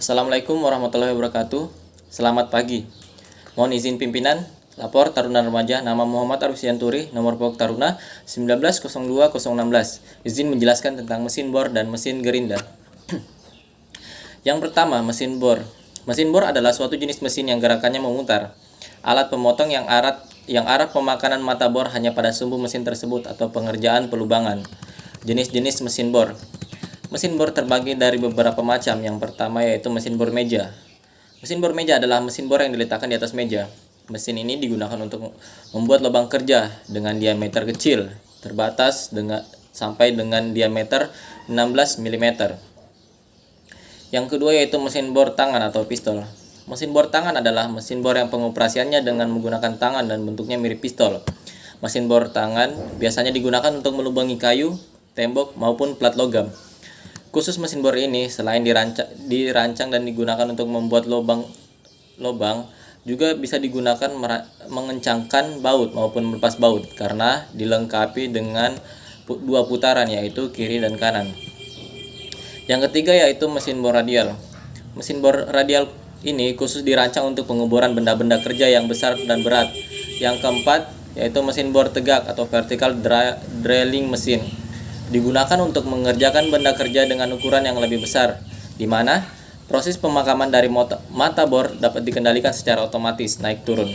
Assalamualaikum warahmatullahi wabarakatuh. Selamat pagi. Mohon izin pimpinan, lapor Taruna Remaja, nama Muhammad Arif Sianturi, nomor pokok Taruna 1902-016. Izin menjelaskan tentang mesin bor dan mesin gerinda. Yang pertama, mesin bor. Mesin bor adalah suatu jenis mesin yang gerakannya memutar. Alat pemotong yang arah pemakanan mata bor hanya pada sumbu mesin tersebut atau pengerjaan pelubangan. Jenis-jenis mesin bor. Mesin bor terbagi dari beberapa macam. Yang pertama yaitu mesin bor meja. Mesin bor meja adalah mesin bor yang diletakkan di atas meja. Mesin ini digunakan untuk membuat lubang kerja dengan diameter kecil, terbatas sampai dengan diameter 16 mm. Yang kedua yaitu mesin bor tangan atau pistol. Mesin bor tangan adalah mesin bor yang pengoperasiannya dengan menggunakan tangan dan bentuknya mirip pistol. Mesin bor tangan biasanya digunakan untuk melubangi kayu, tembok, maupun plat logam. Khusus mesin bor ini selain dirancang dan digunakan untuk membuat lubang, juga bisa digunakan mengencangkan baut maupun melepas baut karena dilengkapi dengan dua putaran yaitu kiri dan kanan. Yang ketiga yaitu mesin bor radial. Mesin bor radial ini khusus dirancang untuk pengeboran benda-benda kerja yang besar dan berat. Yang keempat yaitu mesin bor tegak atau vertical drilling mesin. Digunakan untuk mengerjakan benda kerja dengan ukuran yang lebih besar, di mana proses pemakaman dari mata bor dapat dikendalikan secara otomatis naik turun.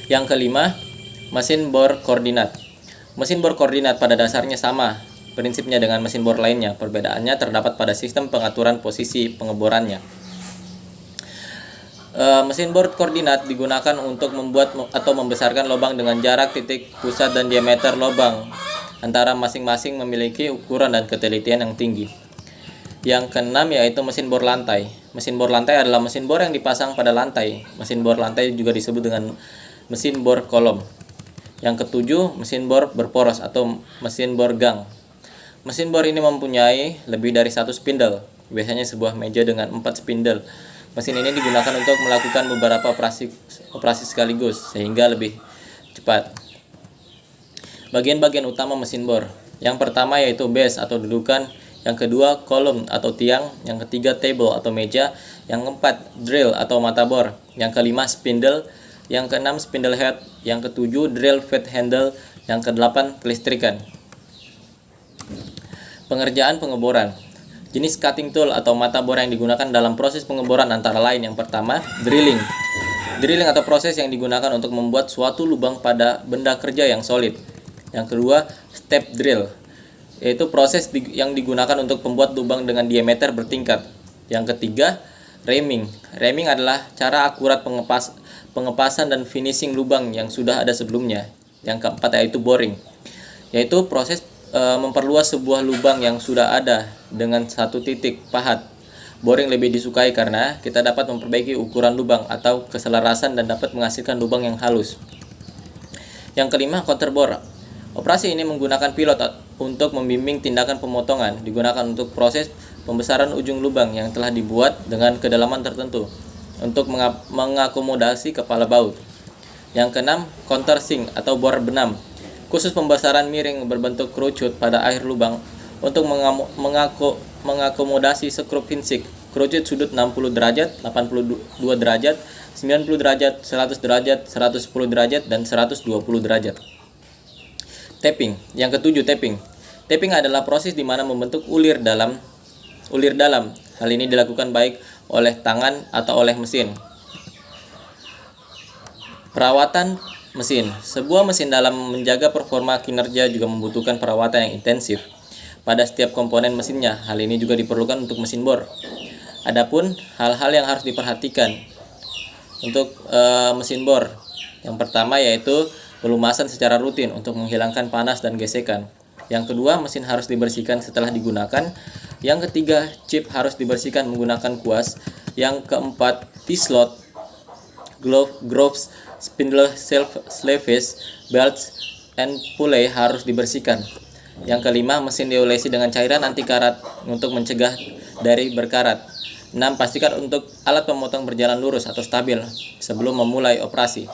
Yang kelima, mesin bor koordinat. Mesin bor koordinat pada dasarnya sama prinsipnya dengan mesin bor lainnya, perbedaannya terdapat pada sistem pengaturan posisi pengeborannya. Mesin bor koordinat digunakan untuk membuat atau membesarkan lubang dengan jarak titik pusat dan diameter lubang antara masing-masing memiliki ukuran dan ketelitian yang tinggi. Yang keenam yaitu mesin bor lantai. Mesin bor lantai adalah mesin bor yang dipasang pada lantai. Mesin bor lantai juga disebut dengan mesin bor kolom. Yang ketujuh, mesin bor berporos atau mesin bor gang. Mesin bor ini mempunyai lebih dari satu spindle, biasanya sebuah meja dengan 4 spindle. Mesin ini digunakan untuk melakukan beberapa operasi sekaligus sehingga lebih cepat. Bagian-bagian utama mesin bor. Yang pertama yaitu base atau dudukan, yang kedua column atau tiang, yang ketiga table atau meja, yang keempat drill atau mata bor, yang kelima spindle, yang keenam spindle head, yang ketujuh drill feed handle, yang kedelapan kelistrikan. Pengerjaan pengeboran. Jenis cutting tool atau mata bor yang digunakan dalam proses pengeboran antara lain yang pertama drilling. Drilling atau proses yang digunakan untuk membuat suatu lubang pada benda kerja yang solid. Yang kedua, step drill, yaitu proses yang digunakan untuk membuat lubang dengan diameter bertingkat. Yang ketiga, ramming. Ramming adalah cara akurat pengepasan dan finishing lubang yang sudah ada sebelumnya. Yang keempat yaitu boring, yaitu proses memperluas sebuah lubang yang sudah ada dengan satu titik pahat. Boring lebih disukai karena kita dapat memperbaiki ukuran lubang atau keselarasan dan dapat menghasilkan lubang yang halus. Yang kelima, counter bore. Operasi ini menggunakan pilot untuk membimbing tindakan pemotongan, digunakan untuk proses pembesaran ujung lubang yang telah dibuat dengan kedalaman tertentu untuk mengakomodasi kepala baut. Yang keenam, counter sink atau bor benam, khusus pembesaran miring berbentuk kerucut pada akhir lubang untuk mengakomodasi skrup hinsik, kerucut sudut 60 derajat, 82 derajat, 90 derajat, 100 derajat, 110 derajat, dan 120 derajat. Tapping. Yang ketujuh, tapping. Tapping adalah proses di mana membentuk ulir dalam. Hal ini dilakukan baik oleh tangan atau oleh mesin. Perawatan mesin. Sebuah mesin dalam menjaga performa kinerja juga membutuhkan perawatan yang intensif pada setiap komponen mesinnya. Hal ini juga diperlukan untuk mesin bor. Adapun hal-hal yang harus diperhatikan untuk mesin bor. Yang pertama yaitu pelumasan secara rutin untuk menghilangkan panas dan gesekan. Yang kedua, mesin harus dibersihkan setelah digunakan. Yang ketiga, chip harus dibersihkan menggunakan kuas. Yang keempat, T-slot, grooves, spindle sleeves, belts, and pulley harus dibersihkan. Yang kelima, mesin diolesi dengan cairan anti karat untuk mencegah dari berkarat. 6. Pastikan untuk alat pemotong berjalan lurus atau stabil sebelum memulai operasi.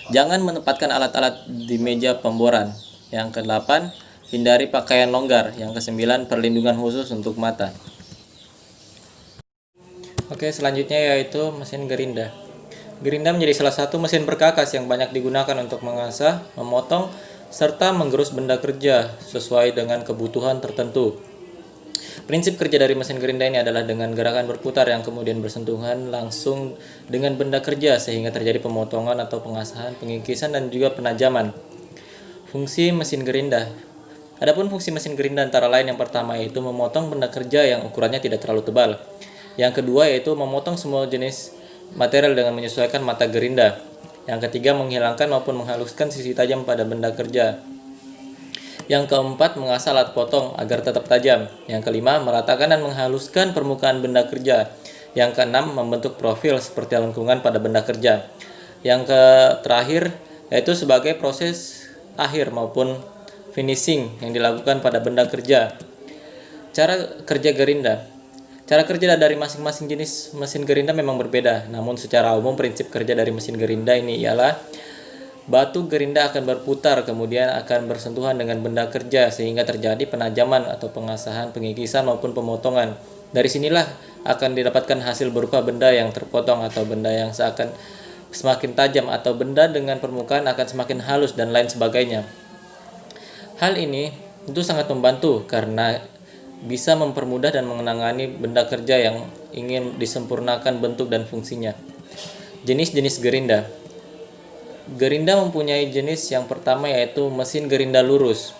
Jangan menempatkan alat-alat di meja pemboran. Yang ke-8, hindari pakaian longgar. Yang ke-9, perlindungan khusus untuk mata. Oke, selanjutnya yaitu mesin gerinda. Gerinda menjadi salah satu mesin perkakas yang banyak digunakan untuk mengasah, memotong, serta menggerus benda kerja sesuai dengan kebutuhan tertentu. Prinsip kerja dari mesin gerinda ini adalah dengan gerakan berputar yang kemudian bersentuhan langsung dengan benda kerja sehingga terjadi pemotongan atau pengasahan, pengikisan, dan juga penajaman. Fungsi mesin gerinda. Adapun fungsi mesin gerinda antara lain yang pertama yaitu memotong benda kerja yang ukurannya tidak terlalu tebal. Yang kedua yaitu memotong semua jenis material dengan menyesuaikan mata gerinda. Yang ketiga menghilangkan maupun menghaluskan sisi tajam pada benda kerja. Yang keempat, mengasah alat potong agar tetap tajam. Yang kelima, meratakan dan menghaluskan permukaan benda kerja. Yang keenam, membentuk profil seperti lengkungan pada benda kerja. Yang terakhir, yaitu sebagai proses akhir maupun finishing yang dilakukan pada benda kerja. Cara kerja gerinda. Cara kerja dari masing-masing jenis mesin gerinda memang berbeda. Namun secara umum prinsip kerja dari mesin gerinda ini ialah batu gerinda akan berputar kemudian akan bersentuhan dengan benda kerja sehingga terjadi penajaman atau pengasahan, pengikisan maupun pemotongan. Dari sinilah akan didapatkan hasil berupa benda yang terpotong atau benda yang seakan semakin tajam atau benda dengan permukaan akan semakin halus dan lain sebagainya. Hal ini tentu sangat membantu karena bisa mempermudah dan mengenangani benda kerja yang ingin disempurnakan bentuk dan fungsinya. Jenis-jenis gerinda. Gerinda mempunyai jenis yang pertama yaitu mesin gerinda lurus.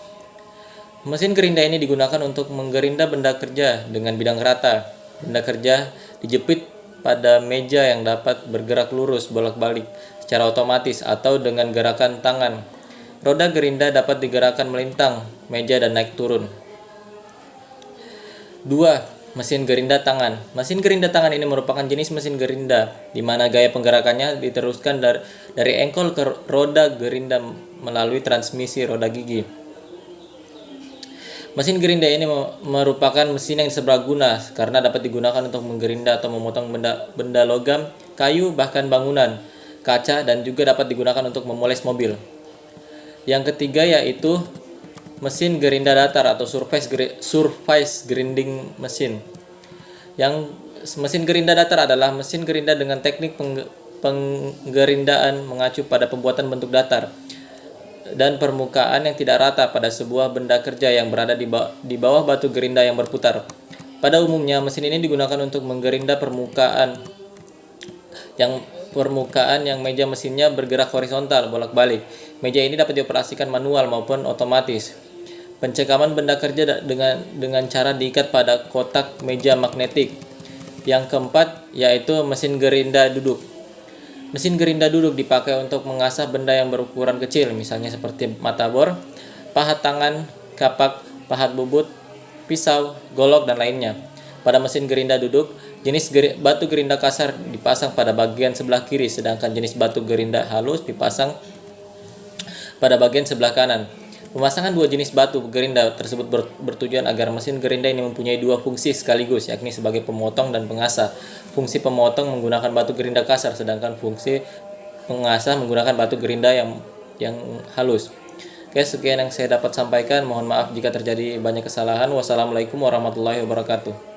Mesin gerinda ini digunakan untuk menggerinda benda kerja dengan bidang rata. Benda kerja dijepit pada meja yang dapat bergerak lurus bolak-balik secara otomatis atau dengan gerakan tangan. Roda gerinda dapat digerakkan melintang meja dan naik turun. 2. Mesin gerinda tangan. Mesin gerinda tangan ini merupakan jenis mesin gerinda di mana gaya penggerakannya diteruskan dari engkol ke roda gerinda melalui transmisi roda gigi. Mesin gerinda ini merupakan mesin yang sebraguna karena dapat digunakan untuk menggerinda atau memotong benda logam, kayu, bahkan bangunan, kaca, dan juga dapat digunakan untuk memoles mobil. Yang ketiga yaitu mesin gerinda datar atau surface grinding mesin. Yang mesin gerinda datar adalah mesin gerinda dengan teknik penggerindaan mengacu pada pembuatan bentuk datar dan permukaan yang tidak rata pada sebuah benda kerja yang berada di bawah batu gerinda yang berputar. Pada umumnya mesin ini digunakan untuk menggerinda permukaan yang meja mesinnya bergerak horizontal bolak-balik. Meja ini dapat dioperasikan manual maupun otomatis. Pencekaman benda kerja dengan cara diikat pada kotak meja magnetik. Yang keempat yaitu mesin gerinda duduk. Mesin gerinda duduk dipakai untuk mengasah benda yang berukuran kecil, misalnya seperti mata bor, pahat tangan, kapak, pahat bubut, pisau, golok, dan lainnya. Pada mesin gerinda duduk, jenis batu gerinda kasar dipasang pada bagian sebelah kiri, sedangkan jenis batu gerinda halus dipasang pada bagian sebelah kanan. Pemasangan dua jenis batu gerinda tersebut bertujuan agar mesin gerinda ini mempunyai dua fungsi sekaligus, yakni sebagai pemotong dan pengasah. Fungsi pemotong menggunakan batu gerinda kasar, sedangkan fungsi pengasah menggunakan batu gerinda yang halus. Oke, sekian yang saya dapat sampaikan. Mohon maaf jika terjadi banyak kesalahan. Wassalamualaikum warahmatullahi wabarakatuh.